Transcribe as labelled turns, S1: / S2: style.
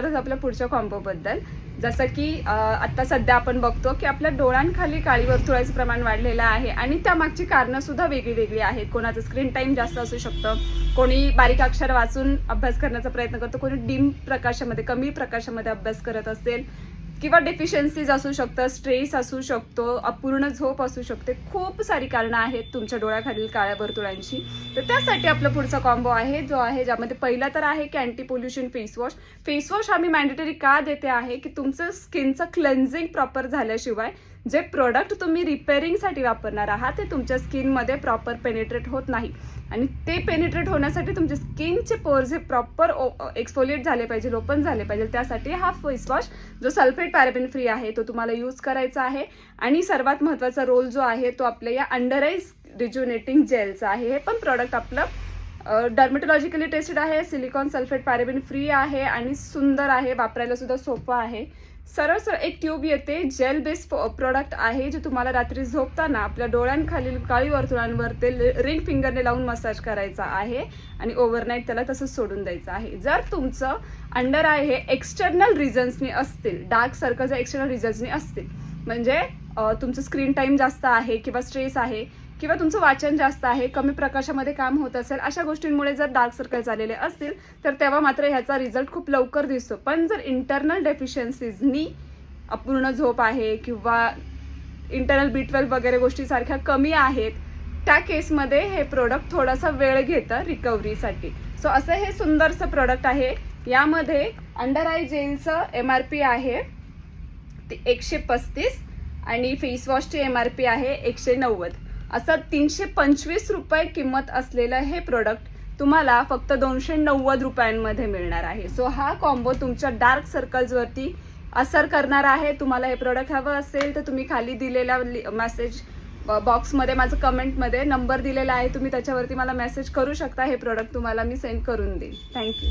S1: लवकरच आपल्या पुढच्या कॉम्बोबद्दल. जसं की आत्ता सध्या आपण बघतो की आपल्या डोळ्यांखाली काळी वर्तुळाचं प्रमाण वाढलेलं आहे आणि त्यामागची कारणं सुद्धा वेगळी वेगळी आहेत. कोणाचं स्क्रीन टाईम जास्त असू शकतं, कोणी बारीक अक्षर वाचून अभ्यास करण्याचा प्रयत्न करतो, कोणी डिम प्रकाशामध्ये कमी प्रकाशामध्ये अभ्यास करत असेल, किंवा डेफिशियन्सीज असू शकतं, स्ट्रेस असू शकतो, अपूर्ण झोप असू शकते. खूप सारी कारणं आहेत तुमच्या डोळ्याखालील काळ्या वर्तुळांची. तर त्यासाठी आपला पुढचा कॉम्बो आहे जो आहे ज्यामध्ये पहिला तर आहे की अँटी पोल्युशन फेसवॉश. फेसवॉश आम्ही मॅन्डेटरी का देते आहे की तुमचं स्किनचं क्लेन्झिंग प्रॉपर झाल्याशिवाय जे प्रोडक्ट तुम्ही रिपेअरिंगसाठी वापरणार आहात ते तुमच्या स्किनमध्ये प्रॉपर पेनिट्रेट होत नाही आणि ते पेनिट्रेट होण्यासाठी तुमचे स्किनचे पोर्स हे प्रॉपर एक्सफोलिएट झाले पाहिजे, ओपन झाले पाहिजे. त्यासाठी हा फेसवॉश जो सल्फेट पॅराबेन फ्री आहे तो तुम्हाला यूज करायचा आहे. आणि सर्वात महत्त्वाचा रोल जो आहे तो आपल्या या अंडर आईज रिज्युनेटिंग जेलचा आहे. हे पण प्रोडक्ट आपलं डर्मेटॉलॉजिकली टेस्टेड आहे, सिलिकॉन सल्फेट पॅराबेन फ्री आहे आणि सुंदर आहे, वापरायला सुद्धा सोपं आहे. सरळ सरळ एक ट्यूब येते, जेल बेस्ड प्रोडक्ट आहे जे तुम्हाला रात्री झोपताना आपल्या डोळ्यांखालील काळी वर्तुळांवर ते रिंग फिंगरने लावून मसाज करायचा आहे आणि ओव्हरनाईट त्याला तसंच सोडून द्यायचं आहे. जर तुमचं अंडर आय हे एक्सटर्नल रिझन्सनी असतील, डार्क सर्कल्स एक्सटर्नल रिझन्सनी असतील, म्हणजे तुमचं स्क्रीन टाईम जास्त आहे किंवा स्ट्रेस आहे किंवा तुमचं वाचन जास्त आहे, कमी प्रकाशामध्ये काम होत असेल, अशा गोष्टींमुळे जर डार्क सर्कल्स आलेले असतील तर तेव्हा मात्र ह्याचा रिझल्ट खूप लवकर दिसतो. पण जर इंटरनल डेफिशियन्सीजनी, अपूर्ण झोप आहे किंवा इंटरनल B12 वगैरे गोष्टी सारख्या कमी आहेत, त्या केसमध्ये हे प्रोडक्ट थोडासा वेळ घेतं रिकव्हरीसाठी. सो असं हे सुंदरसं प्रोडक्ट आहे. यामध्ये अंडर आय जेलचं MRP आहे ते 135 आणि फेसवॉशची MRP आहे 190. असं 325 रुपये किंमत असलेलं हे प्रोडक्ट तुम्हाला फक्त 290 रुपयांमध्ये मिळणार आहे. सो हा कॉम्बो तुमच्या डार्क सर्कल्सवरती असर करणार आहे. तुम्हाला हे प्रोडक्ट हवं असेल तर तुम्ही खाली दिलेल्या मेसेज बॉक्समध्ये माझं कमेंटमध्ये नंबर दिलेला आहे, तुम्ही त्याच्यावरती मला मेसेज करू शकता. हे प्रोडक्ट तुम्हाला मी सेंड करून देईन. थँक्यू.